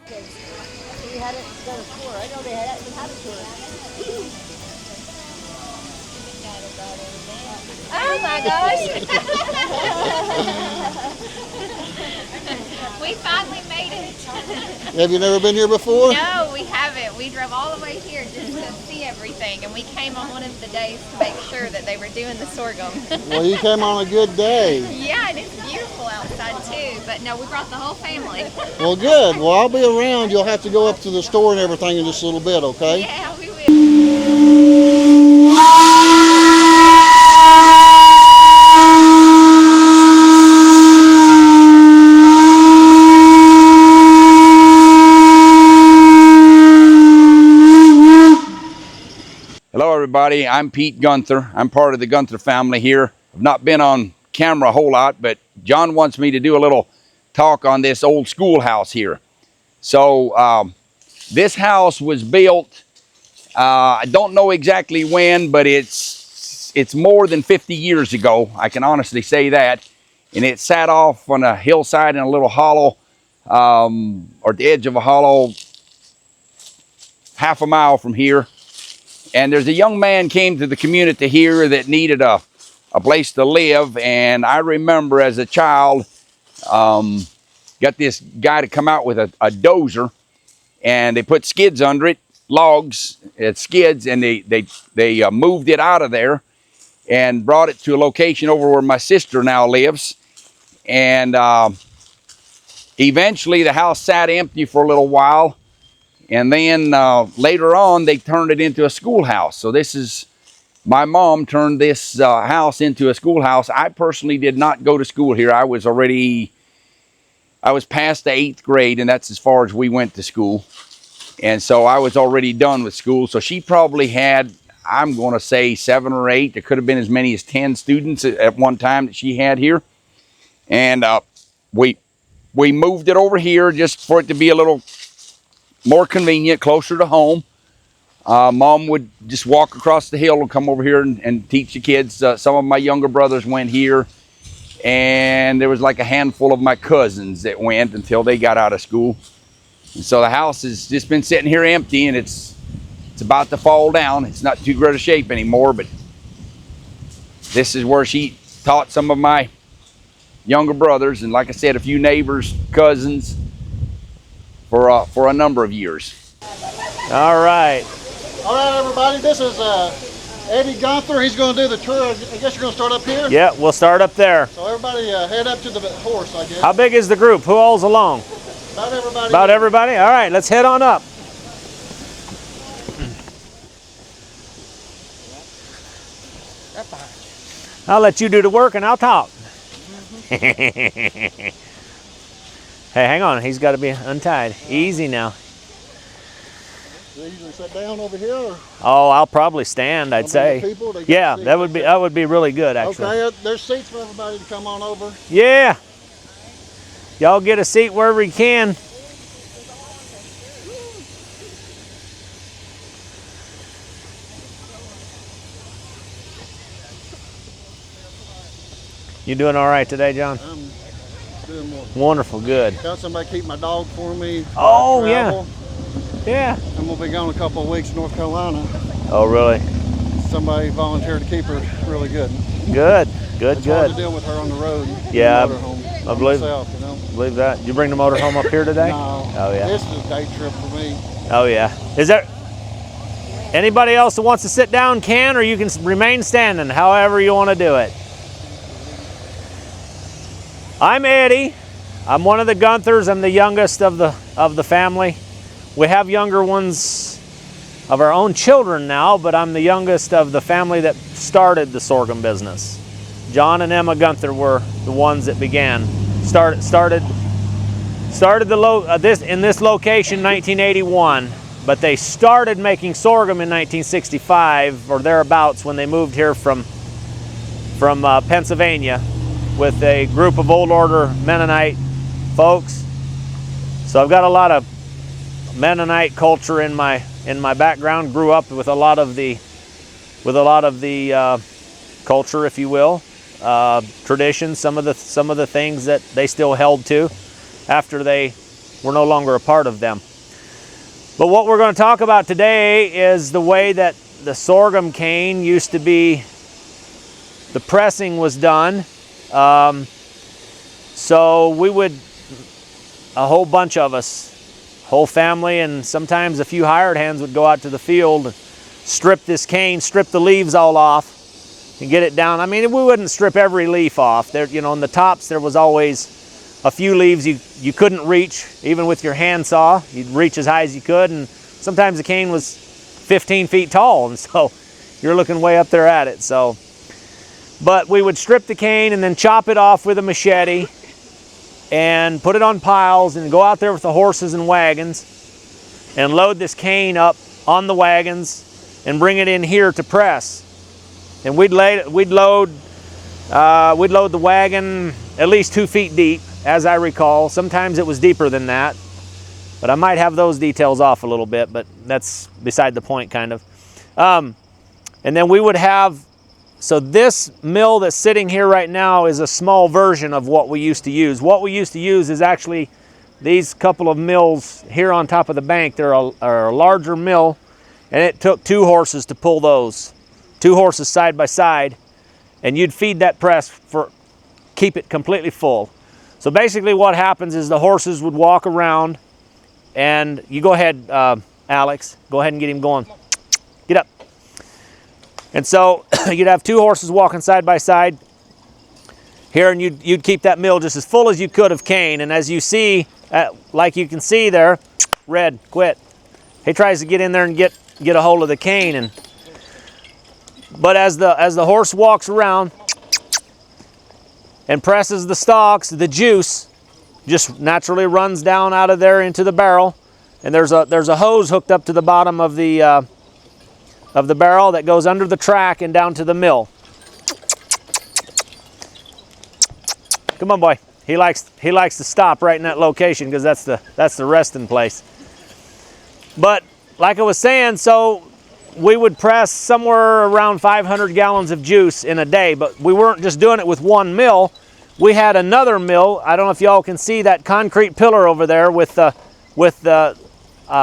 We had it done a tour. I know they had a tour. Oh my gosh! We finally made it. Have you never been here before? No, we haven't. We drove all the way here just to see everything, and we came on one of the days to make sure that they were doing the sorghum. Well, you came on a good day. Yeah, and it's beautiful outside too. But no, we brought the whole family. Well, good. Well, I'll be around. You'll have to go up to the store and everything in just a little bit, okay? Yeah, we will. Hello everybody, I'm Pete Gunther. I'm part of the Gunther family here. I've not been on camera a whole lot, but John wants me to do a little talk on this old schoolhouse here. So this house was built, I don't know exactly when, but it's more than 50 years ago. I can honestly say that. And it sat off on a hillside in a little hollow, or the edge of a hollow, half a mile from here. And there's a young man came to the community here that needed a place to live. And I remember as a child, got this guy to come out with a dozer, and they put skids under it, logs, skids, and they moved it out of there and brought it to a location over where my sister now lives. And eventually the house sat empty for a little while. And then later on, they turned it into a schoolhouse. So this is, my mom turned this house into a schoolhouse. I personally did not go to school here. I was past the 8th grade, and that's as far as we went to school. And so I was already done with school. So she probably had, I'm going to say 7 or 8. There could have been as many as 10 students at one time that she had here. And we moved it over here just for it to be a little more convenient, closer to home. Mom would just walk across the hill and come over here and teach the kids. Some of my younger brothers went here, and there was like a handful of my cousins that went until they got out of school. And so the house has just been sitting here empty, and it's about to fall down. It's not too great a shape anymore, but this is where she taught some of my younger brothers, and like I said, a few neighbors, cousins, for a number of years. All right. All right, everybody. This is Eddie Gunther. He's going to do the tour. I guess you're going to start up here? Yeah, we'll start up there. So everybody head up to the horse, I guess. How big is the group? Who all's along? About everybody. About everybody? All right, let's head on up. I'll let you do the work and I'll talk. Hey, hang on. He's got to be untied. Easy now. Do they usually sit down over here? Or? Oh, I'll probably stand, I'd say. People, yeah, that would be really good, actually. Okay, there's seats for everybody to come on over. Yeah. Y'all get a seat wherever you can. You doing all right today, John? I'm doing well. Wonderful, good. Got somebody keep my dog for me. Oh, yeah. Yeah. I'm going to be gone a couple of weeks to North Carolina. Oh, really? Somebody volunteered to keep her really good. Good, good, it's good. Hard to deal with her on the road. Yeah, I believe, myself, you know? Believe that. You bring the motor home up here today? No. Oh, yeah. This is a day trip for me. Oh, yeah. Is there anybody else that wants to sit down can, or you can remain standing, however you want to do it. I'm Eddie. I'm one of the Gunthers. I'm the youngest of the family. We have younger ones of our own children now, but I'm the youngest of the family that started the sorghum business. John and Emma Gunther were the ones that began. Started in this location in 1981, but they started making sorghum in 1965 or thereabouts when they moved here from Pennsylvania with a group of old order Mennonite folks. So I've got a lot of Mennonite culture in my background. Grew up with a lot of the culture, if you will, traditions. Some of the things that they still held to after they We're no longer a part of them. But what we're going to talk about today is the way that the sorghum cane used to be, the pressing was done. So we would, a whole bunch of us, whole family, and sometimes a few hired hands would go out to the field and strip this cane, strip the leaves all off and get it down. I mean, we wouldn't strip every leaf off. There, you know, in the tops there was always a few leaves you couldn't reach, even with your hand saw. You'd reach as high as you could, and sometimes the cane was 15 feet tall, and so you're looking way up there at it. So, but we would strip the cane and then chop it off with a machete and put it on piles and go out there with the horses and wagons and load this cane up on the wagons and bring it in here to press. And we'd load the wagon at least 2 feet deep, as I recall. Sometimes it was deeper than that, but I might have those details off a little bit, but that's beside the point, kind of. And then we would have, so this mill that's sitting here right now is a small version of what we used to use. What we used to use is actually these couple of mills here on top of the bank. They're a larger mill, and it took 2 horses to pull those. 2 horses side by side, and you'd feed that press for, keep it completely full. So basically what happens is the horses would walk around, and you go ahead, Alex, go ahead and get him going. Get up. And so you'd have 2 horses walking side by side here, and you'd keep that mill just as full as you could of cane. And as you see, like you can see there, Red, quit. He tries to get in there and get a hold of the cane, but as the horse walks around and presses the stalks, the juice just naturally runs down out of there into the barrel, and there's a hose hooked up to the bottom of the barrel that goes under the track and down to the mill. Come on, boy. He likes to stop right in that location because that's the resting place. But like I was saying, so we would press somewhere around 500 gallons of juice in a day, but we weren't just doing it with one mill. We had another mill. I don't know if y'all can see that concrete pillar over there with the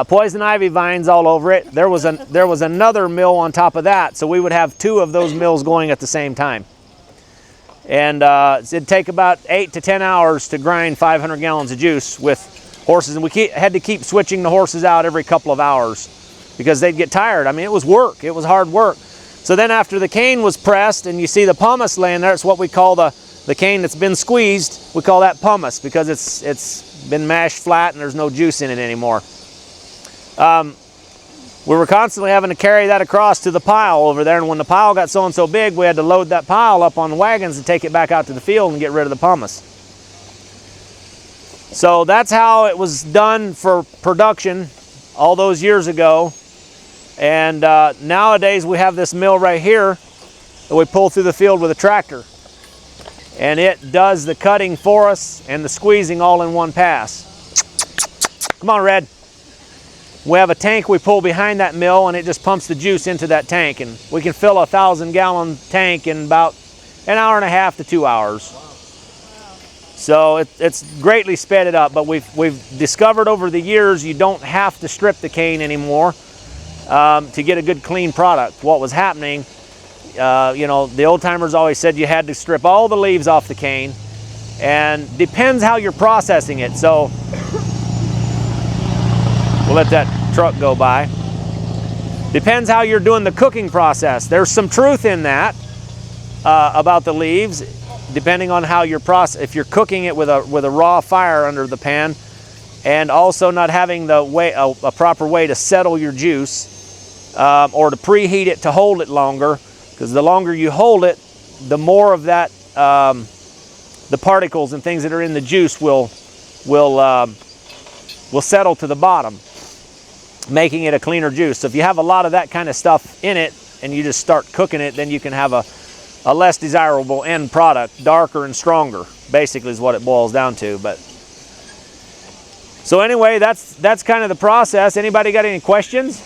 poison ivy vines all over it. There was another mill on top of that, so we would have 2 of those mills going at the same time. And it'd take about 8 to 10 hours to grind 500 gallons of juice with horses, and we had to keep switching the horses out every couple of hours because they'd get tired. I mean, it was work. It was hard work. So then after the cane was pressed, and you see the pumice laying there, it's what we call the cane that's been squeezed. We call that pumice because it's been mashed flat and there's no juice in it anymore. We were constantly having to carry that across to the pile over there, and when the pile got so and so big, we had to load that pile up on the wagons and take it back out to the field and get rid of the pumice. So that's how it was done for production all those years ago. And nowadays we have this mill right here that we pull through the field with a tractor, and it does the cutting for us and the squeezing all in one pass. Come on, Red. We have a tank we pull behind that mill, and it just pumps the juice into that tank, and we can fill a 1,000-gallon tank in about an hour and a half to 2 hours. So it's greatly sped it up, but we've discovered over the years you don't have to strip the cane anymore to get a good clean product. What was happening, you know, the old timers always said you had to strip all the leaves off the cane, and depends how you're processing it. So we'll let that truck go by. Depends how you're doing the cooking process. There's some truth in that about the leaves, depending on how you're if you're cooking it with a raw fire under the pan, and also not having a proper way to settle your juice, or to preheat it to hold it longer, because the longer you hold it, the more of that the particles and things that are in the juice will settle to the bottom, making it a cleaner juice. So if you have a lot of that kind of stuff in it and you just start cooking it, then you can have a less desirable end product, darker and stronger, basically is what it boils down to. But so anyway, that's kind of the process. Anybody got any questions?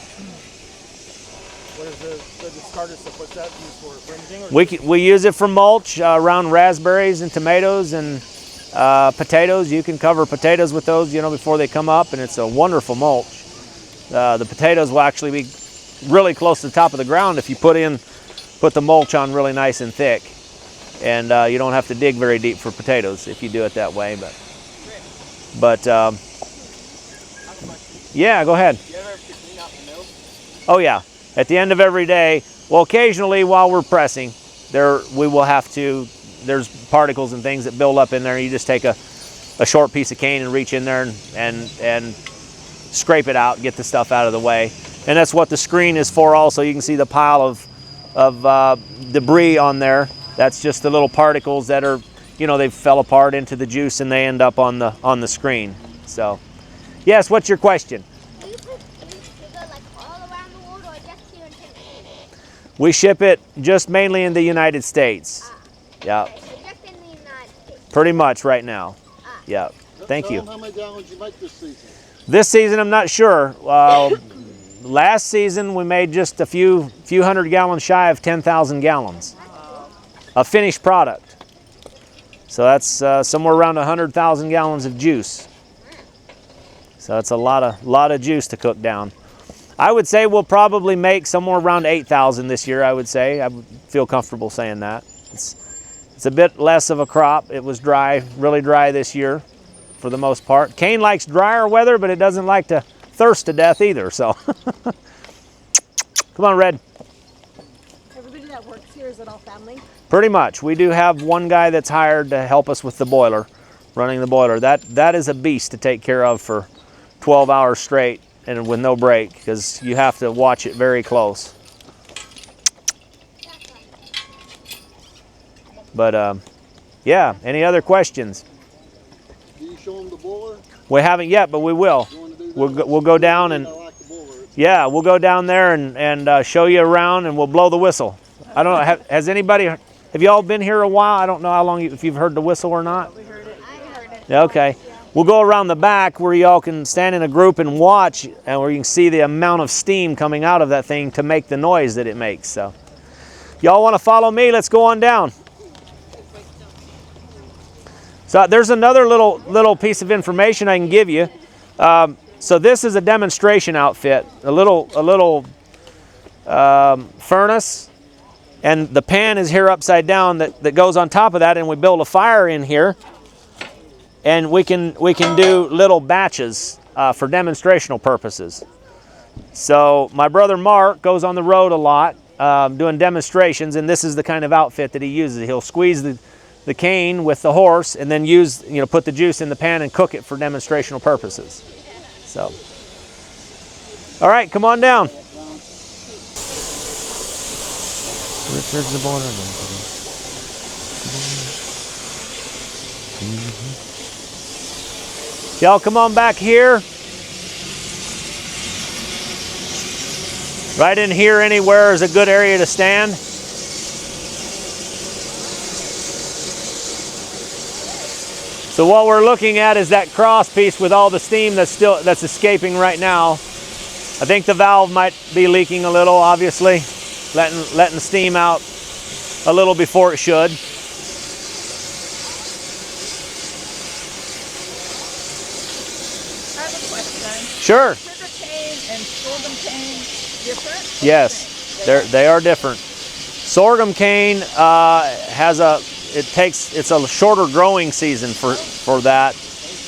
What is the discarded stuff? What's that used for? For anything? Or We use it for mulch around raspberries and tomatoes and Potatoes, you can cover potatoes with those, you know, before they come up, and it's a wonderful mulch. The potatoes will actually be really close to the top of the ground if you put the mulch on really nice and thick. And you don't have to dig very deep for potatoes if you do it that way. But yeah, go ahead. You ever have to clean out the mill? Oh yeah, at the end of every day. Well, occasionally while we're pressing, there's particles and things that build up in there. You just take a short piece of cane and reach in there and scrape it out, get the stuff out of the way. And that's what the screen is for also. You can see the pile of debris on there. That's just the little particles that are, you know, they fell apart into the juice and they end up on the screen. So, yes, what's your question? Do you put sugar like all around the world or just here in Tennessee? We ship it just mainly in the United States. Yeah, Okay, so just in the United States. pretty much right now. Yeah, thank Tell you. them how many gallons you make this season. This season, I'm not sure. Last season, we made just a few hundred gallons shy of 10,000 gallons of finished product. So that's somewhere around 100,000 gallons of juice. So that's a lot of juice to cook down. I would say we'll probably make somewhere around 8,000 this year. I would say I would feel comfortable saying that. It's a bit less of a crop. It was dry, really dry this year, for the most part. Cane likes drier weather, but it doesn't like to thirst to death either. So, come on, Red. Everybody that works here, is it all family? Pretty much. We do have one guy that's hired to help us with the boiler, running the boiler. That is a beast to take care of for 12 hours straight and with no break, because you have to watch it very close. But yeah, any other questions? Do you show them the boiler? We haven't yet, but we will. You want to do that? We'll go down and I like the boiler. yeah, we'll go down there and show you around, and we'll blow the whistle. I don't know. Have you all been here a while? I don't know how long if you've heard the whistle or not. I heard it. Okay. We'll go around the back where y'all can stand in a group and watch, and where you can see the amount of steam coming out of that thing to make the noise that it makes. So, y'all want to follow me? Let's go on down. So there's another little piece of information I can give you. So this is a demonstration outfit, a little furnace, and the pan is here upside down that goes on top of that, and we build a fire in here, and we can do little batches for demonstrational purposes. So my brother Mark goes on the road a lot doing demonstrations, and this is the kind of outfit that he uses. He'll squeeze the cane with the horse and then put the juice in the pan and cook it for demonstrational purposes. So, all right, come on down. Richard's the border. Y'all come on back here. Right in here anywhere is a good area to stand. So what we're looking at is that cross piece with all the steam that's escaping right now. I think the valve might be leaking a little, obviously, letting steam out a little before it should. I have a question. Sure. Sugar cane and sorghum cane different? Yes, they are different. Sorghum cane it's a shorter growing season for that,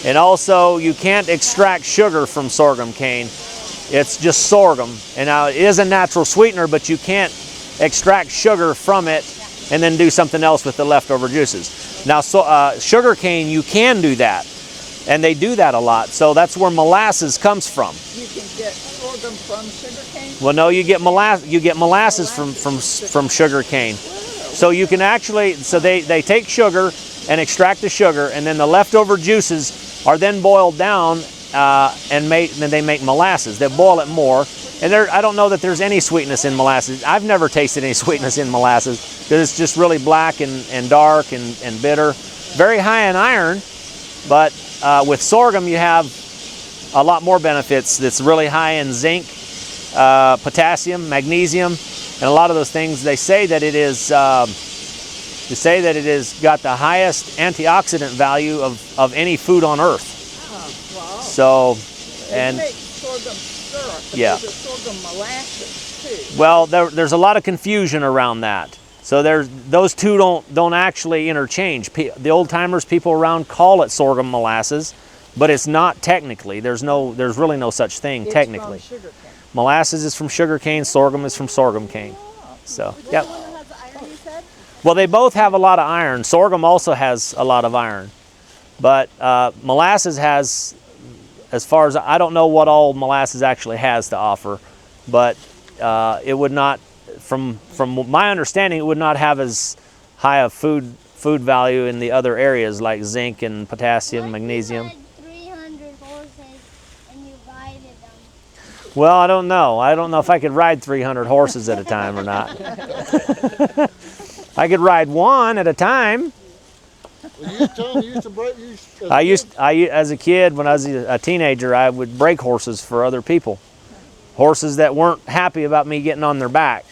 and also you can't extract sugar from sorghum cane. It's just sorghum, and now it is a natural sweetener, but you can't extract sugar from it and then do something else with the leftover juices. Now, sugar cane, you can do that, and they do that a lot. So that's where molasses comes from. You can get sorghum from sugar cane? Well, no, you get molasses from sugar cane. So you can actually, they take sugar and extract the sugar, and then the leftover juices are then boiled down and then they make molasses. They boil it more, and I don't know that there's any sweetness in molasses. I've never tasted any sweetness in molasses because it's just really black and dark and bitter. Very high in iron, but with sorghum you have a lot more benefits. It's really high in zinc, potassium, magnesium, and a lot of those things. They say that it is to say that it has got the highest antioxidant value of any food on earth. Wow. So, You and make sorghum syrup, but Yeah. there's a sorghum molasses too. well, there's a lot of confusion around that. So those two don't actually interchange. The old timers, people around, call it sorghum molasses, but it's not technically. There's really no such thing technically. It's from sugar cane. Molasses is from sugar cane, sorghum is from sorghum cane. So, yep. The one that has the iron, you said? Well, they both have a lot of iron. Sorghum also has a lot of iron. But molasses has, as far as, I don't know what all molasses actually has to offer, but it would not, from my understanding, it would not have as high a food value in the other areas like zinc and potassium, magnesium. What if you had 300 horses and you guided them? Well, I don't know. I don't know if I could ride 300 horses at a time or not. I could ride one at a time. Well, you used to tell them you used to break. As a kid, when I was a teenager, I would break horses for other people. Horses that weren't happy about me getting on their back.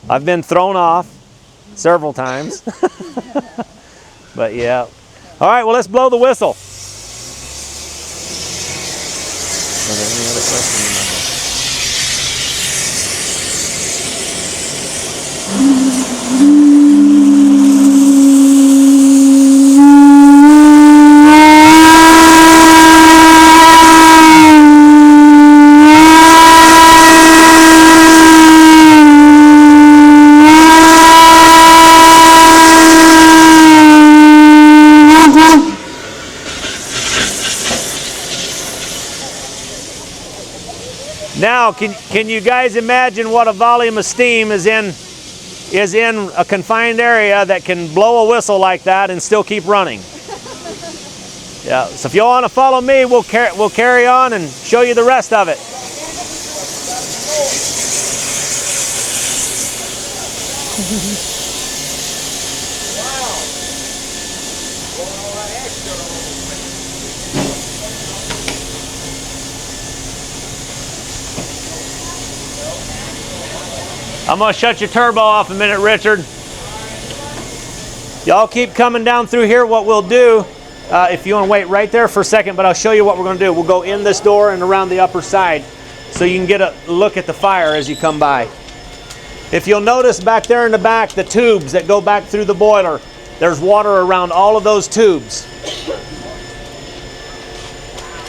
I've been thrown off several times. But yeah. All right, well, let's blow the whistle. Are there any other questions? Now, can you guys imagine what a volume of steam is in a confined area that can blow a whistle like that and still keep running? Yeah. So if you want to follow me, we'll carry on and show you the rest of it. I'm going to shut your turbo off a minute, Richard. Y'all keep coming down through here. What we'll do, if you want to wait right there for a second, but I'll show you what we're going to do. We'll go in this door and around the upper side so you can get a look at the fire as you come by. If you'll notice back there in the back, the tubes that go back through the boiler, there's water around all of those tubes.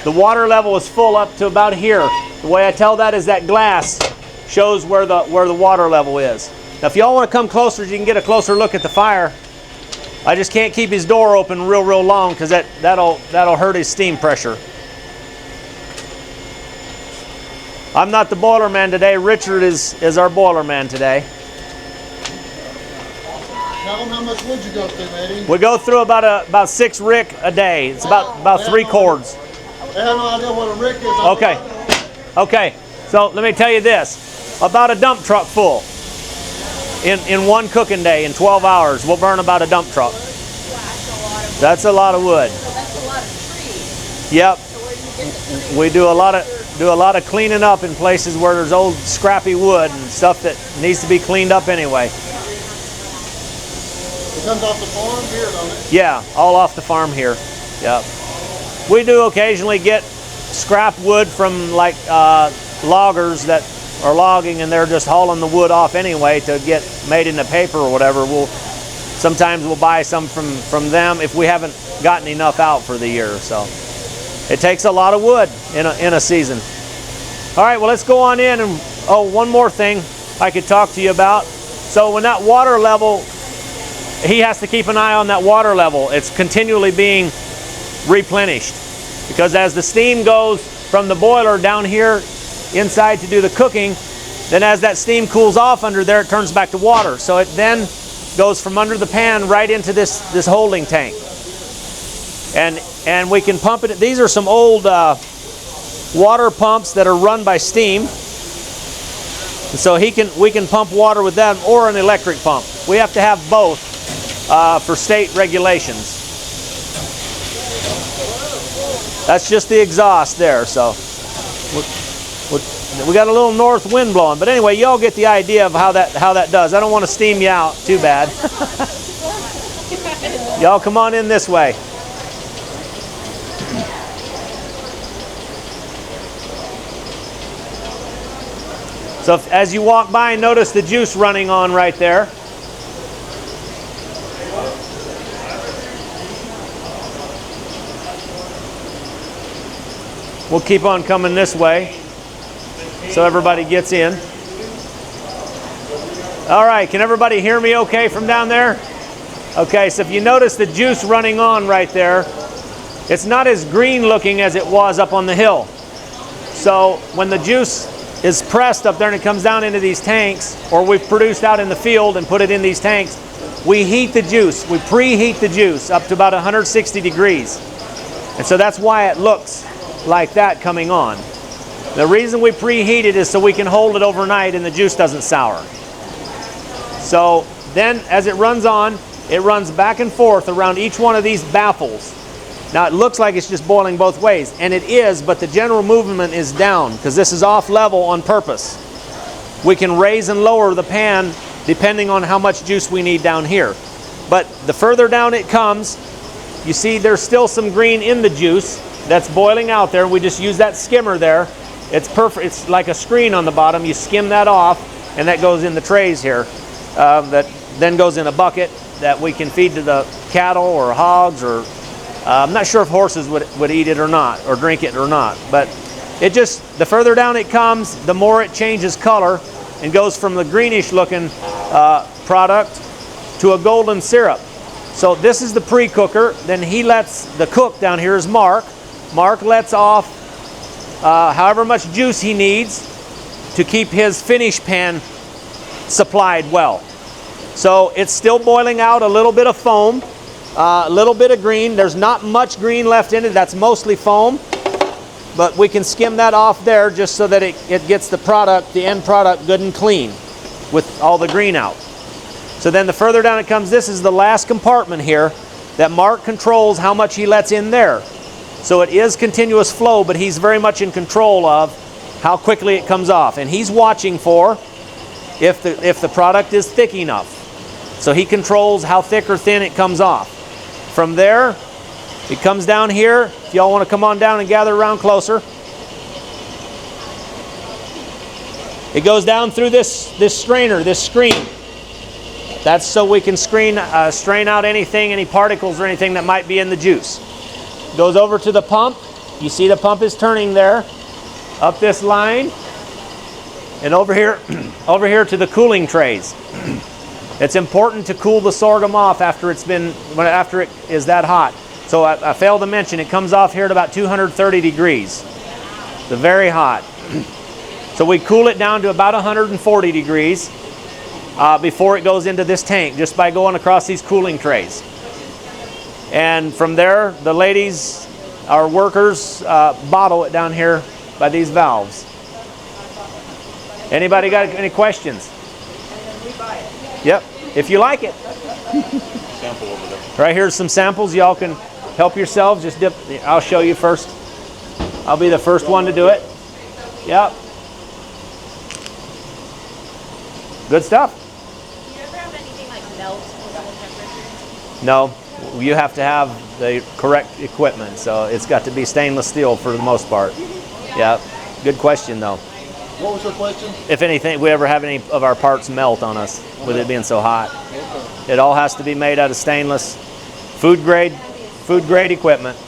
The water level is full up to about here. The way I tell that is that glass shows where the water level is. Now if y'all want to come closer, you can get a closer look at the fire. I just can't keep his door open real long because that'll hurt his steam pressure. I'm not the boiler man today. Richard is our boiler man today. Tell them how much wood you go through, Eddie. We go through about 6 rick a day. It's about 3 cords. I have no idea what a rick is. Okay. So let me tell you this. About a dump truck full. In one cooking day, in 12 hours, we'll burn about a dump truck. That's a lot of wood. So that's a lot of trees. Yep. So where do you get the trees? We do a lot of cleaning up in places where there's old scrappy wood and stuff that needs to be cleaned up anyway. It comes off the farm here, don't it? Yeah, all off the farm here. Yep. We do occasionally get scrap wood from like loggers that are logging and they're just hauling the wood off anyway to get made into paper or whatever. Sometimes we'll buy some from them if we haven't gotten enough out for the year. So it takes a lot of wood in a season. All right, well, let's go on in and one more thing I could talk to you about. So when that water level, he has to keep an eye on that water level. It's continually being replenished because as the steam goes from the boiler down here inside to do the cooking, then as that steam cools off under there, it turns back to water. So it then goes from under the pan right into this holding tank. And we can pump it. These are some old water pumps that are run by steam. And so we can pump water with them or an electric pump. We have to have both for state regulations. That's just the exhaust there. So. We got a little north wind blowing, but anyway, y'all get the idea of how that does. I don't want to steam you out too bad. Y'all come on in this way. So as you walk by, notice the juice running on right there. We'll keep on coming this way so everybody gets in. All right, can everybody hear me okay from down there? Okay, so if you notice the juice running on right there, it's not as green looking as it was up on the hill. So when the juice is pressed up there and it comes down into these tanks, or we've produced out in the field and put it in these tanks, we heat the juice. We preheat the juice up to about 160 degrees. And so that's why it looks like that coming on. The reason we preheat it is so we can hold it overnight and the juice doesn't sour. So then as it runs on, it runs back and forth around each one of these baffles. Now it looks like it's just boiling both ways, and it is, but the general movement is down because this is off level on purpose. We can raise and lower the pan depending on how much juice we need down here. But the further down it comes, you see there's still some green in the juice that's boiling out there. We just use that skimmer there. It's perfect. It's like a screen on the bottom. You skim that off, and that goes in the trays here. That then goes in a bucket that we can feed to the cattle or hogs, or I'm not sure if horses would eat it or not, or drink it or not. But it just, the further down it comes, the more it changes color and goes from the greenish looking product to a golden syrup. So this is the pre-cooker. Then he lets, the cook down here is Mark. Mark lets off however much juice he needs to keep his finish pan supplied well. So it's still boiling out, a little bit of foam, a little bit of green. There's not much green left in it. That's mostly foam. But we can skim that off there just so that it gets the product, the end product, good and clean with all the green out. So then the further down it comes, this is the last compartment here that Mark controls how much he lets in there. So it is continuous flow, but he's very much in control of how quickly it comes off. And he's watching for if the product is thick enough. So he controls how thick or thin it comes off. From there, it comes down here. If y'all want to come on down and gather around closer. It goes down through this strainer, this screen. That's so we can strain out anything, any particles or anything that might be in the juice. Goes over to the pump. You see the pump is turning there. Up this line. And over here, over here to the cooling trays. It's important to cool the sorghum off after it is that hot. So I failed to mention, it comes off here at about 230 degrees. It's very hot. So we cool it down to about 140 degrees before it goes into this tank, just by going across these cooling trays. And from there, the ladies, our workers, bottle it down here by these valves. Anybody got any questions? Yep, if you like it. Sample over there. Right here's some samples. Y'all can help yourselves. Just dip. I'll show you first. I'll be the first one to do it. Yep. Good stuff. Do you ever have anything like melt at No, you have to have the correct equipment. So it's got to be stainless steel for the most part. Yeah. Good question though. What was your question? If anything, we ever have any of our parts melt on us with it being so hot. Okay. It all has to be made out of stainless, food grade equipment.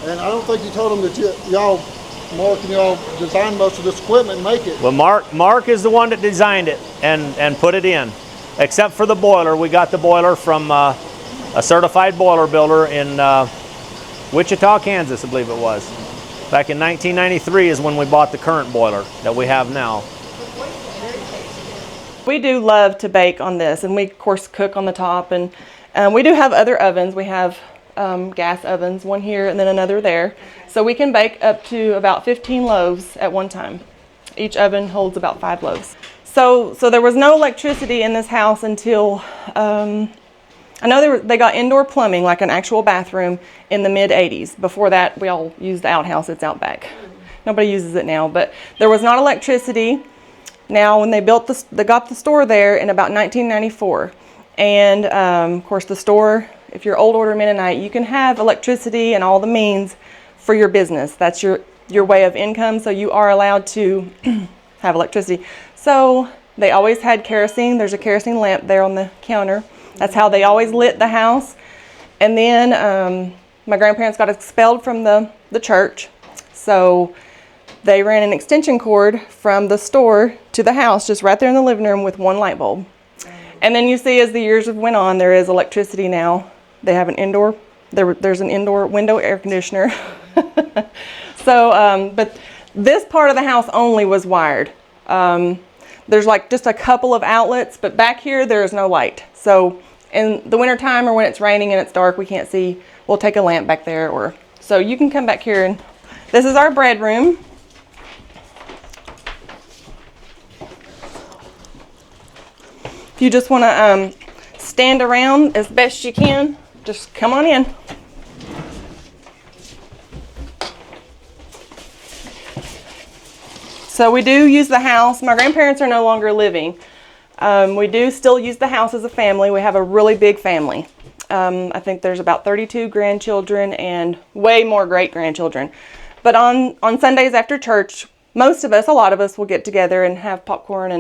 And I don't think you told them that Mark and y'all designed most of this equipment and make it. Well, Mark is the one that designed it and put it in. Except for the boiler. We got the boiler from a certified boiler builder in Wichita, Kansas, I believe it was. Back in 1993 is when we bought the current boiler that we have now. We do love to bake on this, and we of course cook on the top, and we do have other ovens. We have gas ovens, one here and then another there. So we can bake up to about 15 loaves at one time. Each oven holds about 5 loaves. So there was no electricity in this house until, I know they got indoor plumbing, like an actual bathroom, in the mid-'80s. Before that, we all used the outhouse that's out back. Nobody uses it now, but there was not electricity. Now, when they got the store there in about 1994, and of course the store, if you're old order Mennonite, you can have electricity and all the means for your business. That's your way of income, so you are allowed to have electricity. So they always had kerosene. There's a kerosene lamp there on the counter. That's how they always lit the house. And then my grandparents got expelled from the church, so they ran an extension cord from the store to the house, just right there in the living room with one light bulb. And then you see, as the years went on, there is electricity now. They have an indoor, there's an indoor window air conditioner. So, but this part of the house only was wired. There's like just a couple of outlets, but back here there is no light. So in the winter time or when it's raining and it's dark, we can't see, we'll take a lamp back there, or so you can come back here. And this is our bread room. If you just want to stand around as best you can, just come on in. So we do use the house. My grandparents are no longer living. We do still use the house as a family. We have a really big family. I think there's about 32 grandchildren and way more great-grandchildren. But on Sundays after church, most of us, a lot of us, will get together and have popcorn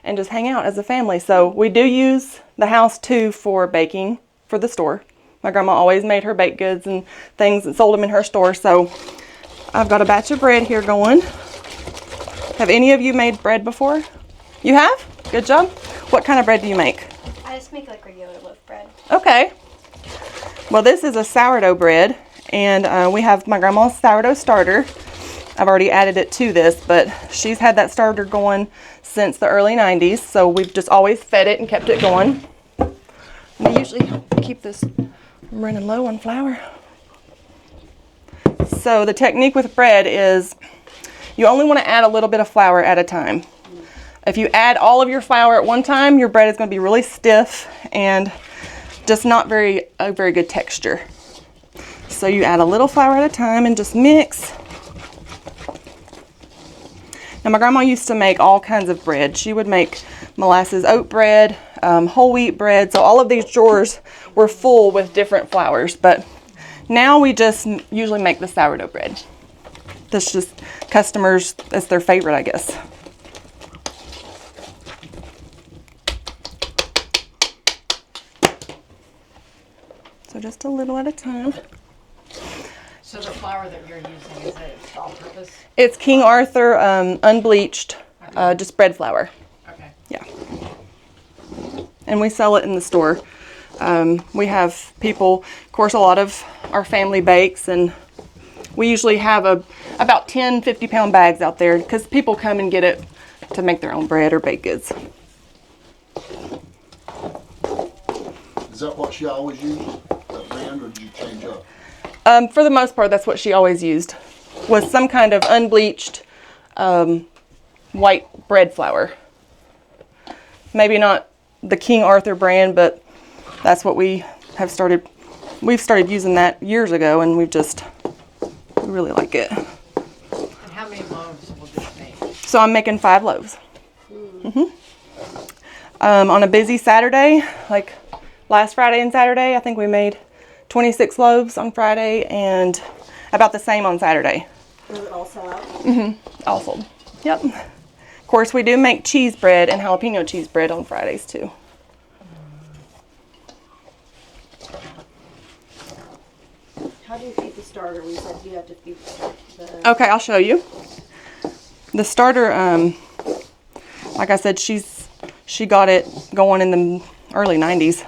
and just hang out as a family. So we do use the house too for baking for the store. My grandma always made her baked goods and things and sold them in her store. So I've got a batch of bread here going. Have any of you made bread before? You have? Good job. What kind of bread do you make? I just make like regular loaf bread. Okay. Well, this is a sourdough bread, and we have my grandma's sourdough starter. I've already added it to this, but she's had that starter going since the early 90s, so we've just always fed it and kept it going. We usually keep this running low on flour. So the technique with bread is you only want to add a little bit of flour at a time. If you add all of your flour at one time, your bread is going to be really stiff and just not a very good texture. So you add a little flour at a time and just mix. Now, my grandma used to make all kinds of bread. She would make molasses oat bread, whole wheat bread. So all of these drawers were full with different flours. But now we just usually make the sourdough bread. That's just customers, that's their favorite, I guess. So just a little at a time. So the flour that you're using, is it all-purpose? It's King Arthur unbleached, just bread flour. Okay. Yeah. And we sell it in the store. We have people, of course, a lot of our family bakes, and we usually have about 10 50-pound bags out there because people come and get it to make their own bread or baked goods. Is that what she always used, that brand, or did you change up? For the most part, that's what she always used, was some kind of unbleached white bread flour. Maybe not the King Arthur brand, but that's what we've started using that years ago, and we really like it. And how many loaves will this make? So I'm making 5 loaves. On a busy Saturday, like last Friday and Saturday, I think we made 26 loaves on Friday and about the same on Saturday. Does it all sell out? All sold. Yep. Of course, we do make cheese bread and jalapeno cheese bread on Fridays too. How do you feed the starter? We said you have to feed the... Okay, I'll show you. The starter, like I said, she got it going in the early 90s.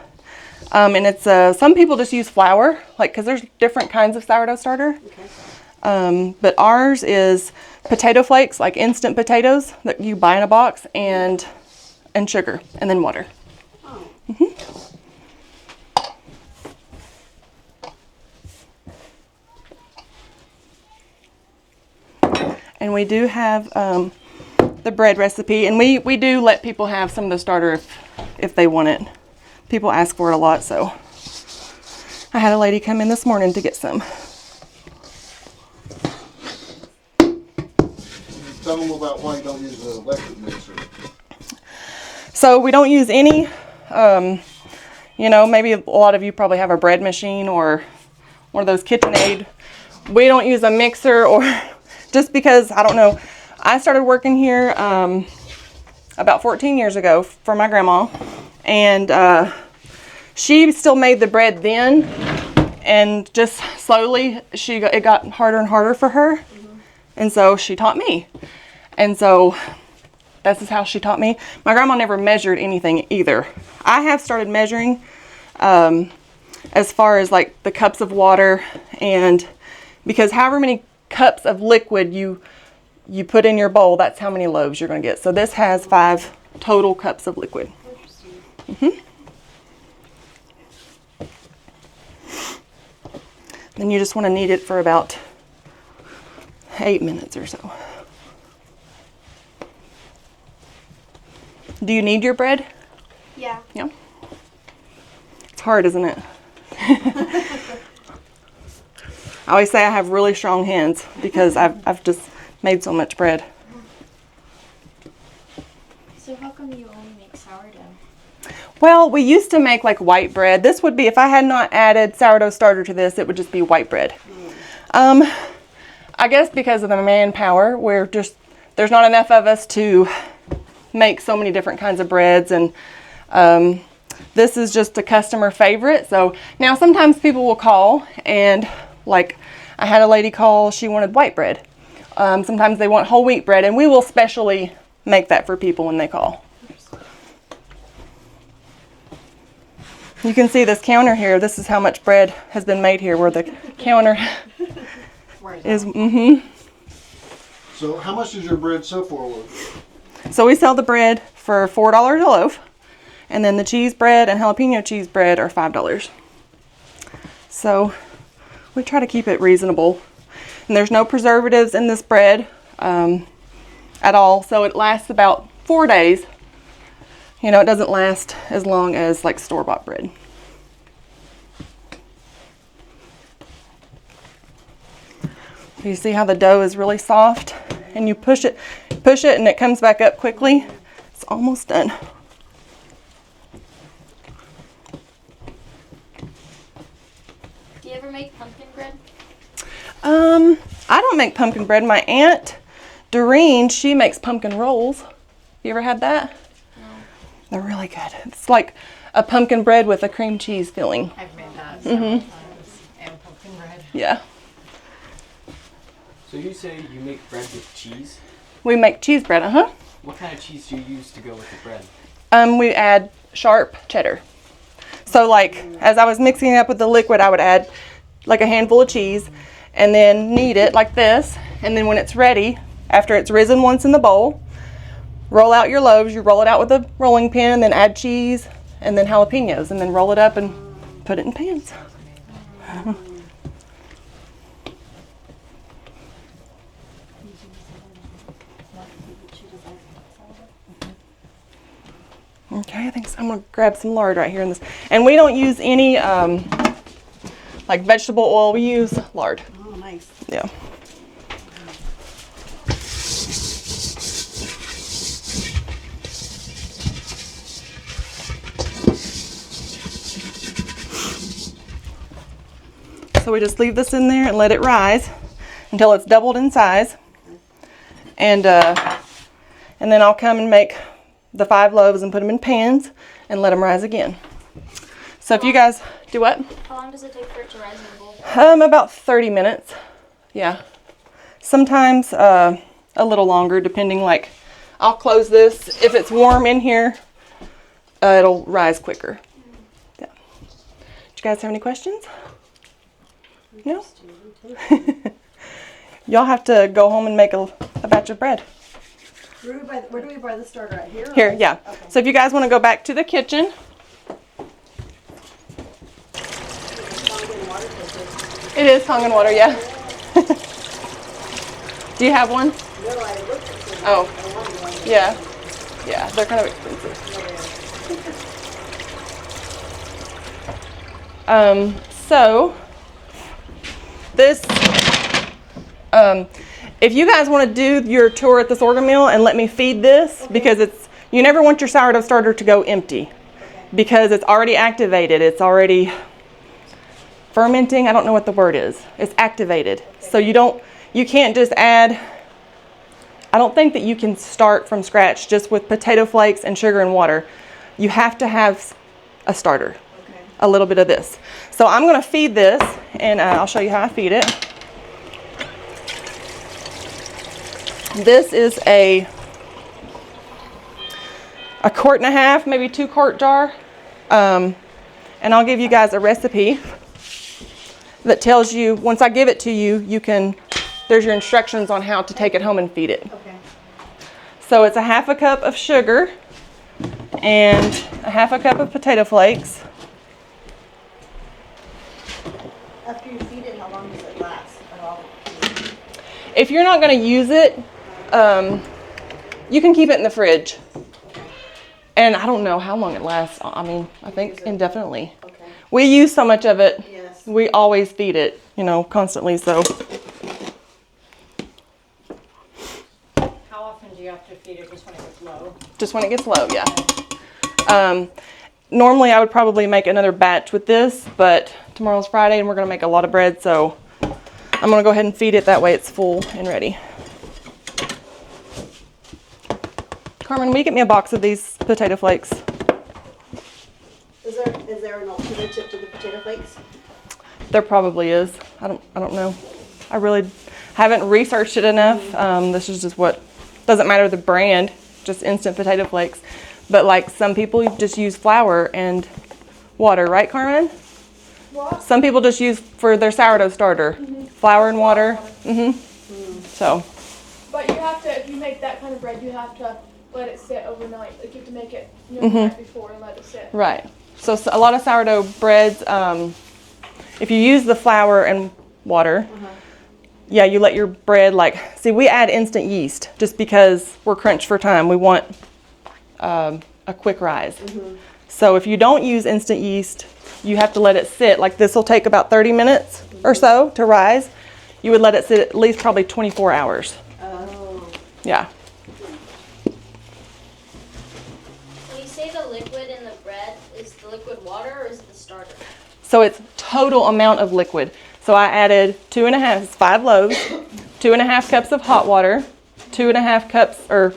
And it's, some people just use flour, like, cause there's different kinds of sourdough starter. Okay. But ours is potato flakes, like instant potatoes that you buy in a box, and sugar, and then water. Oh. And we do have the bread recipe, and we do let people have some of the starter if they want it. People ask for it a lot, so I had a lady come in this morning to get some. tell them about why you don't use an electric mixer. So we don't use any, you know, maybe a lot of you probably have a bread machine or one of those KitchenAid. We don't use a mixer, or just because, I don't know, I started working here about 14 years ago for my grandma, and she still made the bread then, and just slowly it got harder and harder for her, and so she taught me, and so this is how she taught me. My grandma never measured anything either. I have started measuring as far as like the cups of water, and because however many cups of liquid you put in your bowl, that's how many loaves you're going to get. So this has 5 total cups of liquid. Then you just want to knead it for about 8 minutes or so. Do you knead your bread? Yeah. Yeah. It's hard, isn't it? I always say I have really strong hands because I've just made so much bread. So how come you only make sourdough? Well, we used to make like white bread. This would be, if I had not added sourdough starter to this, it would just be white bread. I guess because of the manpower, there's not enough of us to make so many different kinds of breads, and this is just a customer favorite. So now sometimes people will call, and like I had a lady call, she wanted white bread. Sometimes they want whole wheat bread, and we will specially make that for people when they call. You can see this counter here. This is how much bread has been made here, where the counter is. So how much is your bread so far worth? So we sell the bread for $4 a loaf, and then the cheese bread and jalapeno cheese bread are $5. So we try to keep it reasonable. And there's no preservatives in this bread at all, so it lasts about 4 days. You know, it doesn't last as long as like store-bought bread. You see how the dough is really soft, and you push it and it comes back up quickly. It's almost done. Do you ever make pumpkin bread? I don't make pumpkin bread. My aunt Doreen, she makes pumpkin rolls. You ever had that? No. They're really good. It's like a pumpkin bread with a cream cheese filling. I've made that several times. And pumpkin bread. Yeah. So you say you make bread with cheese? We make cheese bread, What kind of cheese do you use to go with the bread? We add sharp cheddar. So like, as I was mixing it up with the liquid, I would add like a handful of cheese and then knead it like this. And then when it's ready, after it's risen once in the bowl, roll out your loaves. You roll it out with a rolling pin, and then add cheese and then jalapenos, and then roll it up and put it in pans. Okay, I think so. I'm gonna grab some lard right here in this. And we don't use any like vegetable oil. We use lard. Oh, nice. Yeah. So we just leave this in there and let it rise until it's doubled in size. And then I'll come and make the 5 loaves and put them in pans and let them rise again. So if you guys do what? How long does it take for it to rise in the bowl? About 30 minutes. Yeah. Sometimes a little longer, depending. Like, I'll close this. If it's warm in here, it'll rise quicker. Yeah. Do you guys have any questions? No? Y'all have to go home and make a batch of bread. Where do we buy the starter at? Here? Here, yeah. Okay. So if you guys want to go back to the kitchen. It is tongue and water, yeah. Do you have one? No, I looked at them. Oh, I wanted one. yeah. Yeah, they're kind of expensive. So this, If you guys want to do your tour at the sorghum mill and let me feed this, because you never want your sourdough starter to go empty, because it's already activated. It's already fermenting. I don't know what the word is. It's activated. So you can't just add, I don't think that you can start from scratch just with potato flakes and sugar and water. You have to have a starter, a little bit of this. So I'm going to feed this, and I'll show you how I feed it. This is a 1.5 quart, maybe 2 quart jar. And I'll give you guys a recipe that tells you, once I give it to you, there's your instructions on how to take it home and feed it. Okay. So it's 1/2 cup of sugar and 1/2 cup of potato flakes. After you feed it, how long does it last? If you're not going to use it, you can keep it in the fridge. And I don't know how long it lasts. I mean, I think indefinitely. Okay. We use so much of it. Yes. We always feed it, constantly. So How often do you have to feed it? Just when it gets low? just when it gets low, yeah. Normally I would probably make another batch with this, but tomorrow's Friday and we're going to make a lot of bread, so I'm going to go ahead and feed it. That way it's full and ready. Carmen, will you get me a box of these potato flakes? Is there an alternative to the potato flakes? There probably is. I don't know. I really haven't researched it enough. This is just doesn't matter the brand, just instant potato flakes. But like some people just use flour and water, right, Carmen? What? Some people just use for their sourdough starter, flour and water. So. But you have to, if you make that kind of bread, you have to let it sit overnight. Like you have to make it the night before and let it sit. Right. So a lot of sourdough breads, if you use the flour and water, yeah, you let your bread see, we add instant yeast just because we're crunched for time. We want a quick rise. So if you don't use instant yeast, you have to let it sit. Like this will take about 30 minutes or so to rise. You would let it sit at least probably 24 hours. Oh. Yeah. When you say the liquid in the bread, is the liquid water or is it the starter? So it's total amount of liquid. So I added 2.5, it's 5 loaves, 2.5 cups of hot water, 2.5 cups or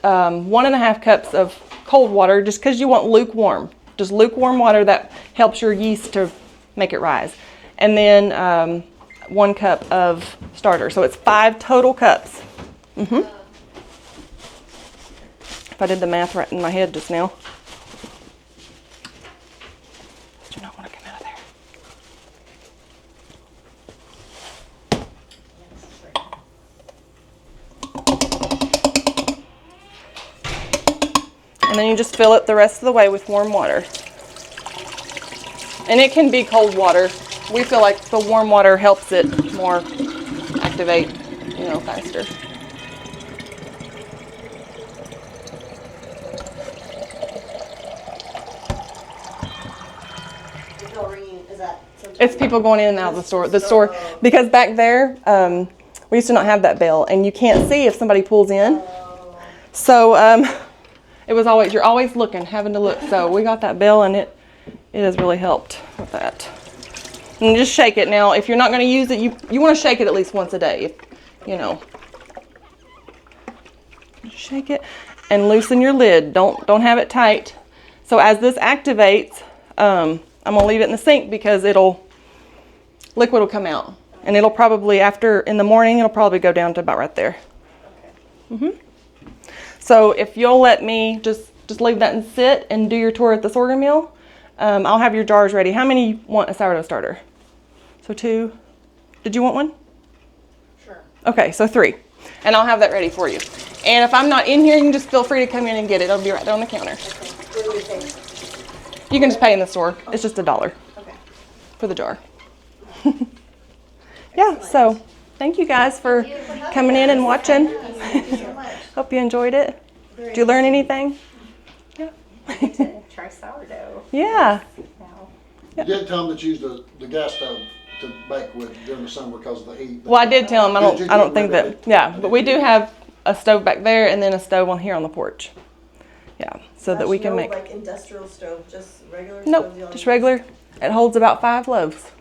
1.5 cups of cold water, just because you want lukewarm. Just lukewarm water that helps your yeast to make it rise. And then 1 cup of starter. So it's 5 total cups. If I did the math right in my head just now. Do not want to come out of there. And then you just fill it the rest of the way with warm water. And it can be cold water. We feel like the warm water helps it more activate, faster. It's people going in and out of the store. Because back there, we used to not have that bell, and you can't see if somebody pulls in. So it was always, you're always looking, having to look. So we got that bell, and it has really helped with that. And just shake it. Now, if you're not going to use it, you want to shake it at least once a day. Shake it and loosen your lid. Don't have it tight. So as this activates, I'm going to leave it in the sink because liquid will come out. And it'll probably, in the morning, it'll probably go down to about right there. So if you'll let me just leave that and sit and do your tour at the sorghum mill, I'll have your jars ready. How many want a sourdough starter? So 2. Did you want 1? Sure. Okay, so 3. And I'll have that ready for you. And if I'm not in here, you can just feel free to come in and get it. It'll be right there on the counter. Okay. What do we pay? You can just pay in the store. It's just $1 Okay. for the jar. Yeah, so thank you guys for coming in and watching. Thank you so much. Hope you enjoyed it. Did you learn anything? Yeah. Try sourdough. Yeah. You did tell them that you use the gas stove. to bake with during the summer because of the heat. Well, I did tell him, Did you I don't get think rid of that, it? yeah, but we do have a stove back there and then a stove on here on the porch. Yeah, so that we can make. like industrial stove, just regular Nope, stove, you just use? regular. It holds about 5 loaves.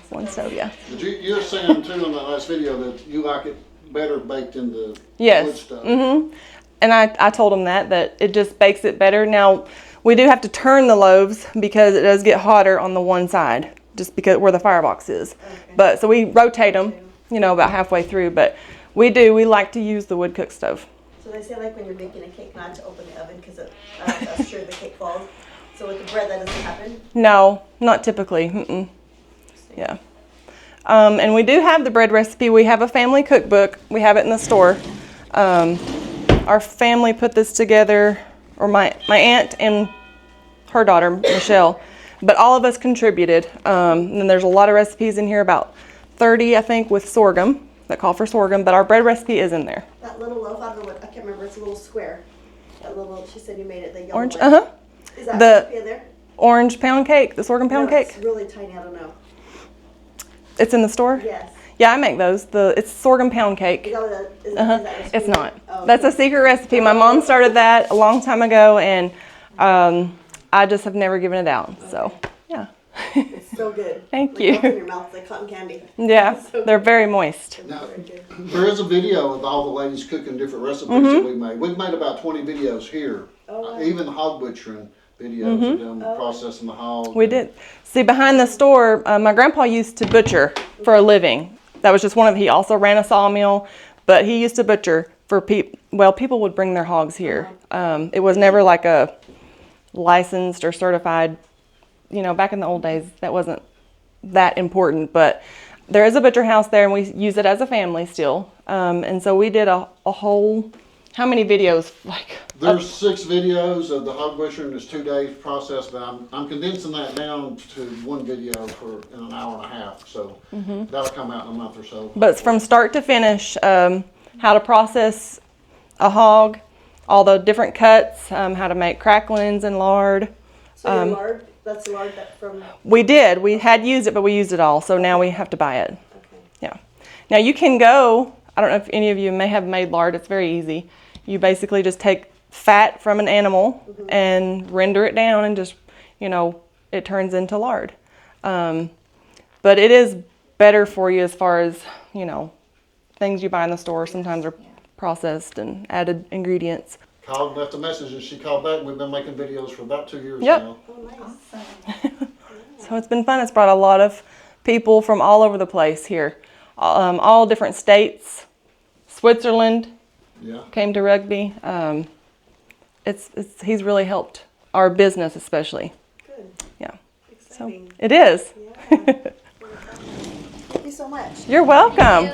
One stove, yeah. But you were saying too in that last video that you like it better baked in the wood Yes. stove. Mm-hmm. And I told him that it just bakes it better. Now, we do have to turn the loaves because it does get hotter on the one side, just because where the firebox is. Okay. But so we rotate them, you know, about halfway through. But we like to use the wood cook stove. So they say like when you're baking a cake not to open the oven because that's sure the cake falls. So with the bread that doesn't happen? No, not typically. Mm-mm. Yeah. And we do have the bread recipe. We have a family cookbook. We have it in the store. Our family put this together, or my aunt and her daughter, Michelle, but all of us contributed. And there's a lot of recipes in here, about 30, I think, with sorghum, that call for sorghum, but our bread recipe is in there. That little loaf, I don't know what, I can't remember, it's a little square. That little, she said you made it, the yellow Orange, one. Is that recipe in there? Orange pound cake, the sorghum pound No, cake. it's really tiny, I don't know. It's in the store? Yes. Yeah, I make those. It's sorghum pound cake. Is that what that is? Is Uh-huh. that recipe? It's not. Oh, That's a secret recipe. My mom started that a long time ago, and I just have never given it out. So, yeah. It's so good. Thank Like you. melts in your mouth like cotton candy. Yeah, So they're very moist. Now, there is a video of all the ladies cooking different recipes that we made. We've made about 20 videos here. Oh, wow. Even the hog butchering videos of them processing the hog. We did. See, behind the store, my grandpa used to butcher for a living. That was just he also ran a sawmill, but he used to butcher for people would bring their hogs here. It was never like a licensed or certified, you know, back in the old days, that wasn't that important, but there is a butcher house there and we use it as a family still. And so we did a whole, how many videos? There's 6 videos of the hog butchering. There's 2 days process, but I'm condensing that down to one video in an hour and a half. So that'll come out in a month or so. But it's from start to finish, how to process a hog, all the different cuts, how to make cracklings and lard. So your lard, that's the lard that from... We did. We had used it, but we used it all. So now we have to buy it. Okay. Yeah. Now you can go, I don't know if any of you may have made lard. It's very easy. You basically just take fat from an animal and render it down and just, you know, it turns into lard. But it is better for you as far as, you know, things you buy in the store sometimes are processed and added ingredients. Called and left a message and she called back. We've been making videos for about 2 years Yep. now. Oh, nice. So it's been fun. It's brought a lot of people from all over the place here, all different states. Switzerland came to Rugby. He's really helped our business, especially. Good. Yeah. Exciting. So it is. Yeah. Thank you so much. You're welcome.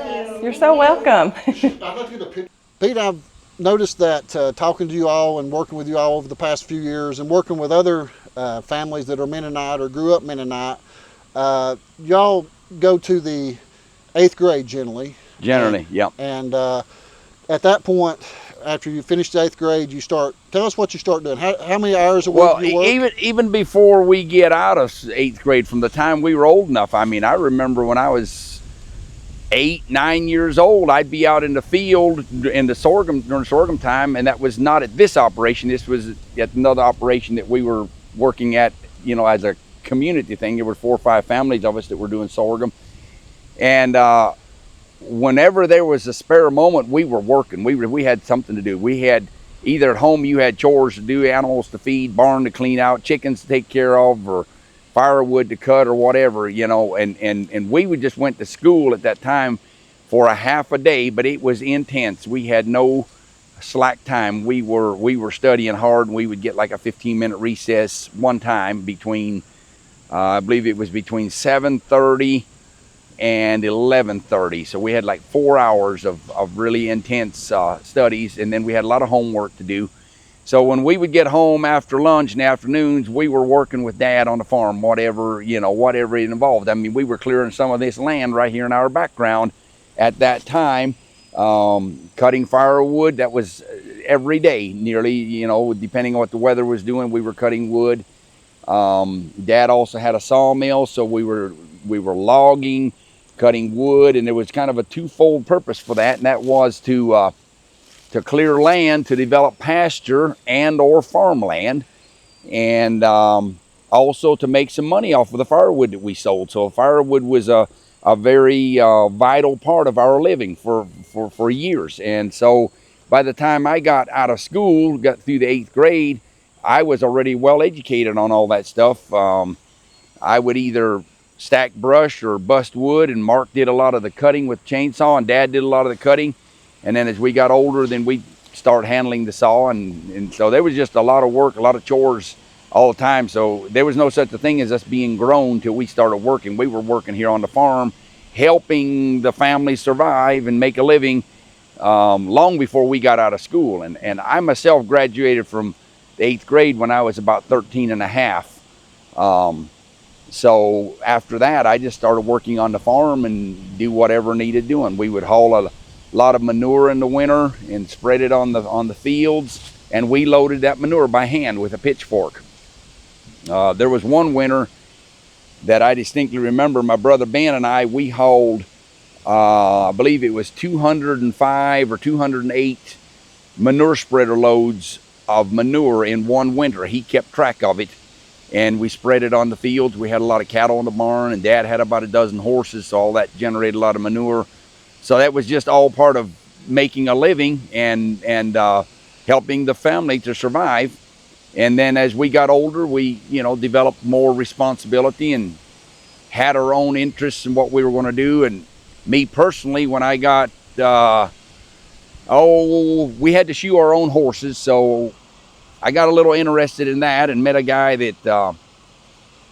You're so welcome. I'd like to get a picture. Pete, I've noticed that talking to you all and working with you all over the past few years and working with other families that are Mennonite or grew up Mennonite, y'all go to the 8th grade generally. Generally, yeah. And at that point, after you finish the 8th grade, tell us what you start doing. How many hours a week do you work? Even before we get out of 8th grade, from the time we were old enough, I mean, I remember when I was 8, 9 years old, I'd be out in the field in the during sorghum time, and that was not at this operation. This was at another operation that we were working at, you know, as a community thing. There were 4 or 5 families of us that were doing sorghum, and whenever there was a spare moment, we were working. We had something to do. We had either at home you had chores to do, animals to feed, barn to clean out, chickens to take care of, or firewood to cut or whatever, you know, and we would just went to school at that time for a half a day, but it was intense. We had no slack time. We were studying hard, and we would get like a 15-minute recess one time between, I believe it was between 7:30 and 11:30. So we had like 4 hours of really intense studies, and then we had a lot of homework to do. So when we would get home after lunch in the afternoons, we were working with Dad on the farm, whatever it involved. I mean, we were clearing some of this land right here in our background at that time, cutting firewood. That was every day, nearly, you know, depending on what the weather was doing, we were cutting wood. Dad also had a sawmill, so we were logging, cutting wood, and there was kind of a twofold purpose for that, and that was to clear land to develop pasture and or farmland, and also to make some money off of the firewood that we sold. So firewood was a very vital part of our living for years. And so by the time I got out of school, got through the 8th grade, I was already well educated on all that stuff. I would either stack brush or bust wood, and Mark did a lot of the cutting with chainsaw, and Dad did a lot of the cutting. And then as we got older, then we start handling the saw, and so there was just a lot of work, a lot of chores all the time. So there was no such a thing as us being grown till we started working. We were working here on the farm, helping the family survive and make a living long before we got out of school. And I myself graduated from the 8th grade when I was about 13 and a half. So after that, I just started working on the farm and do whatever needed doing. We would haul a lot of manure in the winter and spread it on the fields, and we loaded that manure by hand with a pitchfork. There was one winter that I distinctly remember. My brother Ben and we hauled, I believe it was 205 or 208 manure spreader loads of manure in one winter. He kept track of it, and we spread it on the fields. We had a lot of cattle in the barn, and Dad had about a dozen horses, so all that generated a lot of manure. So that was just all part of making a living and helping the family to survive. And then as we got older, we, developed more responsibility and had our own interests in what we were going to do. And me personally, when I got, we had to shoe our own horses. So I got a little interested in that and met a guy that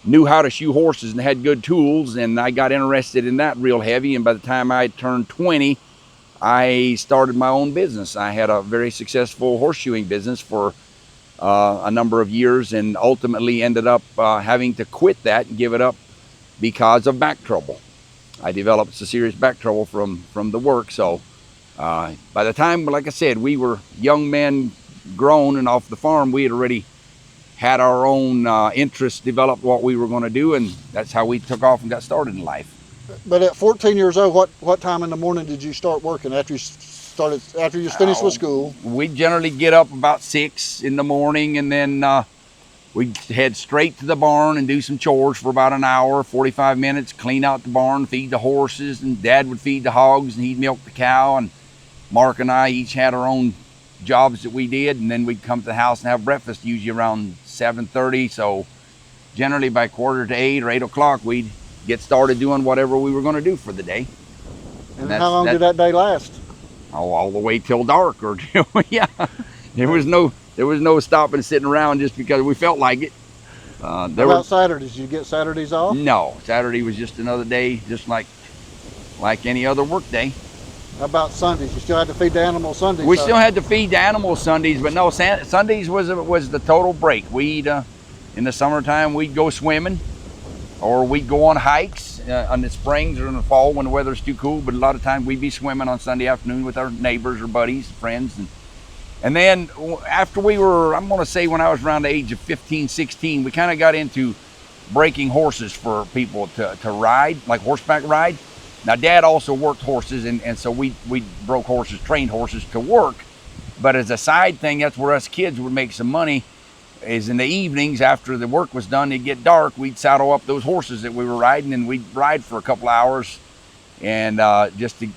knew how to shoe horses and had good tools. And I got interested in that real heavy. And by the time I turned 20, I started my own business. I had a very successful horseshoeing business for a number of years, and ultimately ended up having to quit that and give it up because of back trouble. I developed some serious back trouble from the work. So by the time, like I said, we were young men, grown and off the farm, we had already had our own interests, developed what we were going to do, and that's how we took off and got started in life. But at 14 years old, what time in the morning did you start working after you finished with school? We generally get up about 6 in the morning, and then we'd head straight to the barn and do some chores for about an hour, 45 minutes, clean out the barn, feed the horses, and Dad would feed the hogs and he'd milk the cow, and Mark and I each had our own jobs that we did, and then we'd come to the house and have breakfast, usually around 7:30. So generally by 7:45 or 8 o'clock, we'd get started doing whatever we were going to do for the day. And how long did that day last? All the way till dark, or yeah. There was no stopping and sitting around just because we felt like it. How about Saturdays? Did you get Saturdays off? No, Saturday was just another day, just like any other work day. How about Sundays? You still had to feed the animals Sundays? We still had to feed the animals Sundays, but no, Sundays was the total break. We'd in the summertime we'd go swimming, or we'd go on hikes in the springs or in the fall when the weather's too cool. But a lot of times we'd be swimming on Sunday afternoon with our neighbors or buddies, friends, and then after I'm going to say when I was around the age of 15, 16, we kind of got into breaking horses for people to ride, like horseback ride. Now, Dad also worked horses, and so we broke horses, trained horses to work. But as a side thing, that's where us kids would make some money, is in the evenings after the work was done, it'd get dark, we'd saddle up those horses that we were riding, and we'd ride for a couple hours, and just to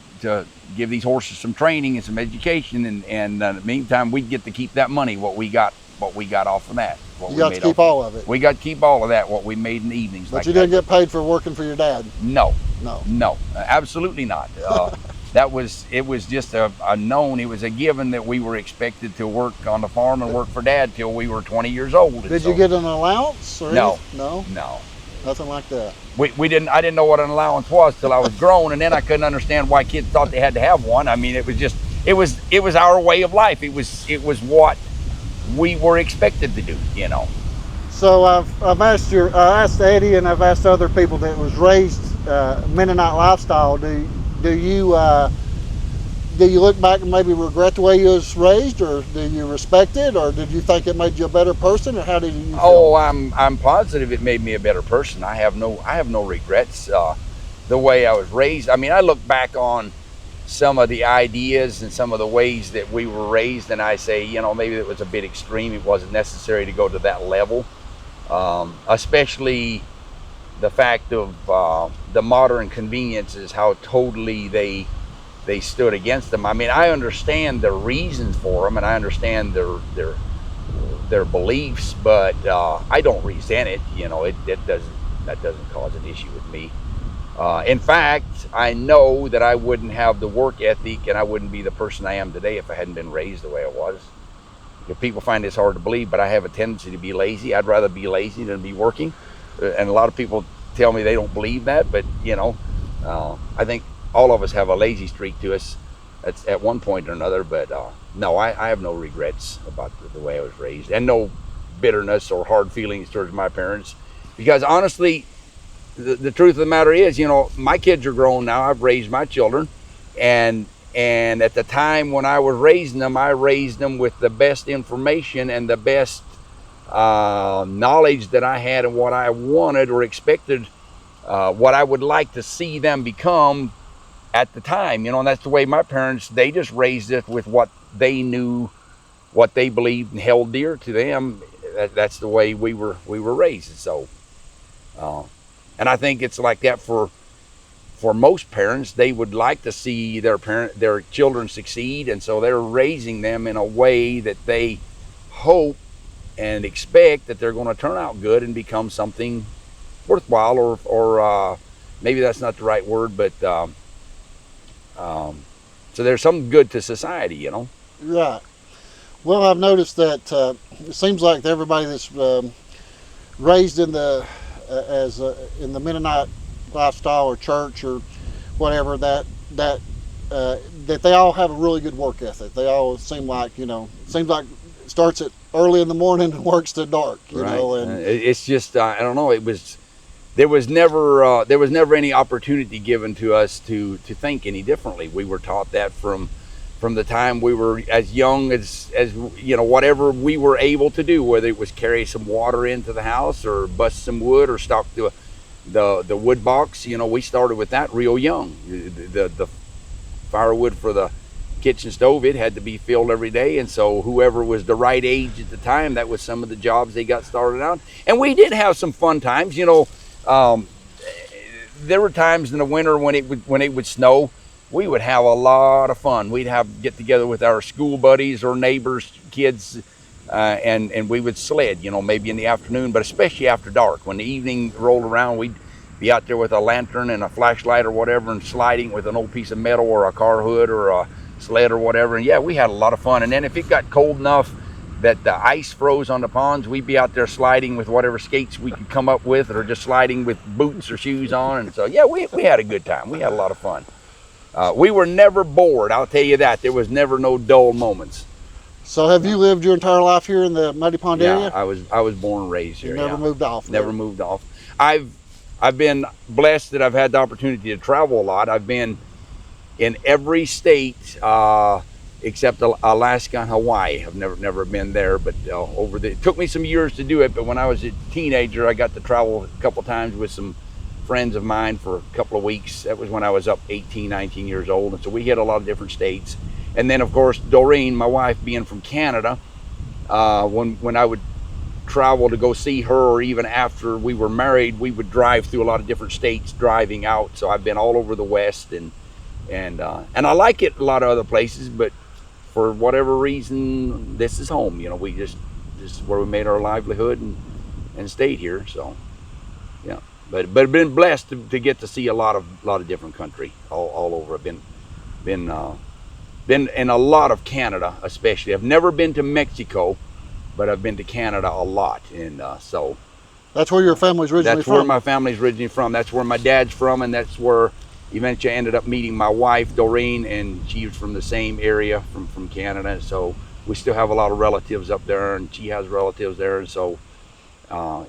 give these horses some training and some education, and in the meantime, we'd get to keep that money, what we got off of that. You got to keep all of it. We got to keep all of that, what we made in the evenings. But you didn't get paid for working for your dad? No, absolutely not. It was just a known, it was a given that we were expected to work on the farm and work for Dad till we were 20 years old. Did you get an allowance? Or No. Nothing like that. I didn't know what an allowance was till I was grown, and then I couldn't understand why kids thought they had to have one. I mean, it was our way of life. It was what we were expected to do, So I've asked Eddie, and I've asked other people that was raised Mennonite lifestyle. Do you do you look back and maybe regret the way you was raised, or do you respect it, or did you think it made you a better person, or how did you feel? Oh, I'm positive it made me a better person. I have no regrets. The way I was raised. I mean, I look back on some of the ideas and some of the ways that we were raised, and I say, you know, maybe it was a bit extreme. It wasn't necessary to go to that level, especially the fact of the modern conveniences, how totally they stood against them. I mean, I understand the reasons for them, and I understand their beliefs, but I don't resent it. You know, that doesn't cause an issue with me. In fact, I know that I wouldn't have the work ethic and I wouldn't be the person I am today if I hadn't been raised the way I was. If people find this hard to believe, but I have a tendency to be lazy. I'd rather be lazy than be working. And a lot of people tell me they don't believe that, but you know, I think all of us have a lazy streak to us at one point or another. But no, I have no regrets about the way I was raised, and no bitterness or hard feelings towards my parents, because honestly, the truth of the matter is, you know, my kids are grown now. I've raised my children, and at the time when I was raising them, I raised them with the best information and the best knowledge that I had and what I wanted or expected, what I would like to see them become at the time. You know, and that's the way my parents, they just raised us with what they knew, what they believed and held dear to them. That's the way we were raised. So and I think it's like that for most parents. They would like to see their children succeed, and so they're raising them in a way that they hope and expect that they're going to turn out good and become something worthwhile, or maybe that's not the right word, but so there's some good to society, you know. Right. Well, I've noticed that it seems like everybody that's raised in the in the Mennonite lifestyle or church or whatever, that they all have a really good work ethic. They all seem like, you know, seems like it starts at early in the morning and works till dark. You know, and it's just I don't know. There was never any opportunity given to us to think any differently. We were taught that from the time we were as young as you know, whatever we were able to do, whether it was carry some water into the house or bust some wood or stock the wood box. You know, we started with that real young. The firewood for the kitchen stove, it had to be filled every day, and so whoever was the right age at the time, that was some of the jobs they got started out. And we did have some fun times, you know. There were times in the winter when it would snow. We would have a lot of fun. We'd get together with our school buddies or neighbors' kids, and we would sled, you know, maybe in the afternoon, but especially after dark. When the evening rolled around, we'd be out there with a lantern and a flashlight or whatever, and sliding with an old piece of metal or a car hood or a sled or whatever. And yeah, we had a lot of fun. And then if it got cold enough that the ice froze on the ponds, we'd be out there sliding with whatever skates we could come up with, or just sliding with boots or shoes on. And so yeah, we had a good time. We had a lot of fun. We were never bored, I'll tell you that. There was never no dull moments. So have you lived your entire life here in the Muddy Pond area? I was born and raised here. You never moved off? Never moved off. I've been blessed that I've had the opportunity to travel a lot. I've been in every state except Alaska and Hawaii. I've never been there, but it took me some years to do it. But when I was a teenager, I got to travel a couple times with some friends of mine for a couple of weeks. That was when I was up 18, 19 years old. And so we hit a lot of different states. And then of course, Doreen, my wife, being from Canada, when I would travel to go see her, or even after we were married, we would drive through a lot of different states driving out. So I've been all over the West, and I like it a lot of other places, but for whatever reason, this is home. You know, this is where we made our livelihood and stayed here. So yeah. But I've been blessed to get to see a lot of different country all over. I've been in a lot of Canada, especially. I've never been to Mexico, but I've been to Canada a lot, and so that's where your family's originally from. That's where my family's originally from. That's where my dad's from, and that's where eventually I ended up meeting my wife, Doreen, and she was from the same area from Canada. So we still have a lot of relatives up there, and she has relatives there, and so.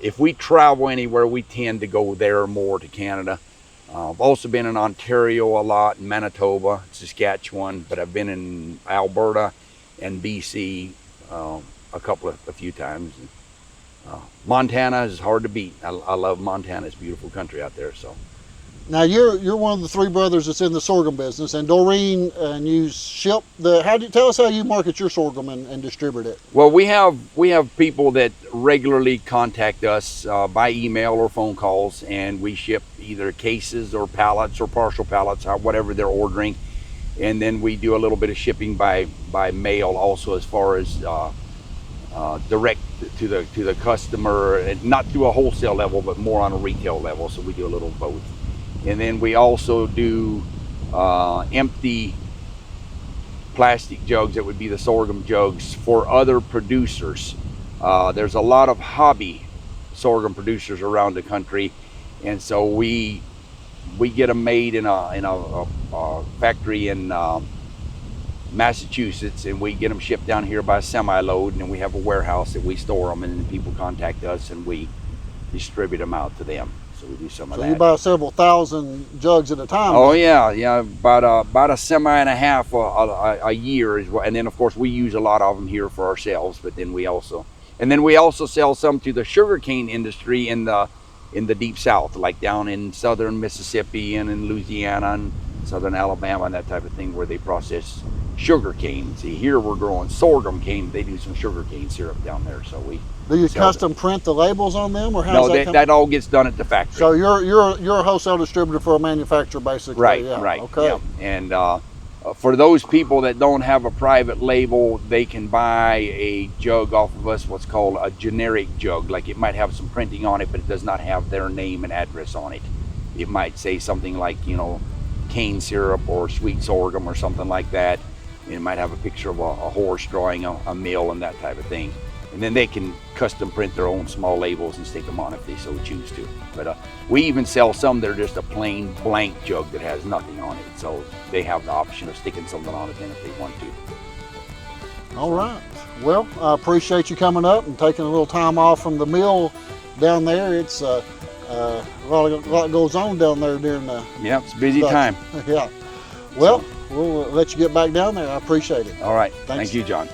If we travel anywhere, we tend to go there more to Canada. I've also been in Ontario a lot, in Manitoba, Saskatchewan, but I've been in Alberta and BC a few times. Montana is hard to beat. I love Montana. It's a beautiful country out there. So. Now you're one of the three brothers that's in the sorghum business, and Doreen, and you ship the. Tell us how you market your sorghum and distribute it? Well, we have people that regularly contact us by email or phone calls, and we ship either cases or pallets or partial pallets, whatever they're ordering, and then we do a little bit of shipping by mail also, as far as direct to the customer, and not through a wholesale level, but more on a retail level. So we do a little of both. And then we also do empty plastic jugs, that would be the sorghum jugs, for other producers. There's a lot of hobby sorghum producers around the country, and so we get them made in a factory in Massachusetts, and we get them shipped down here by semi-load, and then we have a warehouse that we store them, and then people contact us and we distribute them out to them. So we do some of that. So you buy several thousand jugs at a time? Oh yeah, about a semi and a half a year is what, and then of course we use a lot of them here for ourselves. But then we also sell some to the sugarcane industry in the deep south, like down in southern Mississippi and in Louisiana and southern Alabama and that type of thing, where they process sugar cane. See, here we're growing sorghum cane. They do some sugar cane syrup down there, so we. Do you custom print the labels on them, or how no? does That all gets done at the factory. So you're a wholesale distributor for a manufacturer, basically. Right, yeah. right. Okay. Yeah. And for those people that don't have a private label, they can buy a jug off of us, what's called a generic jug. Like, it might have some printing on it, but it does not have their name and address on it. It might say something like, cane syrup or sweet sorghum or something like that. And it might have a picture of a horse drawing a mill and that type of thing. And then they can custom print their own small labels and stick them on if they so choose to. But we even sell some that are just a plain blank jug that has nothing on it. So they have the option of sticking something on it then if they want to. All right. Well, I appreciate you coming up and taking a little time off from the mill down there. It's a lot goes on down there during the. Yeah, it's a busy time. Yeah. Well, we'll let you get back down there. I appreciate it. All right. Thanks. Thank you, John.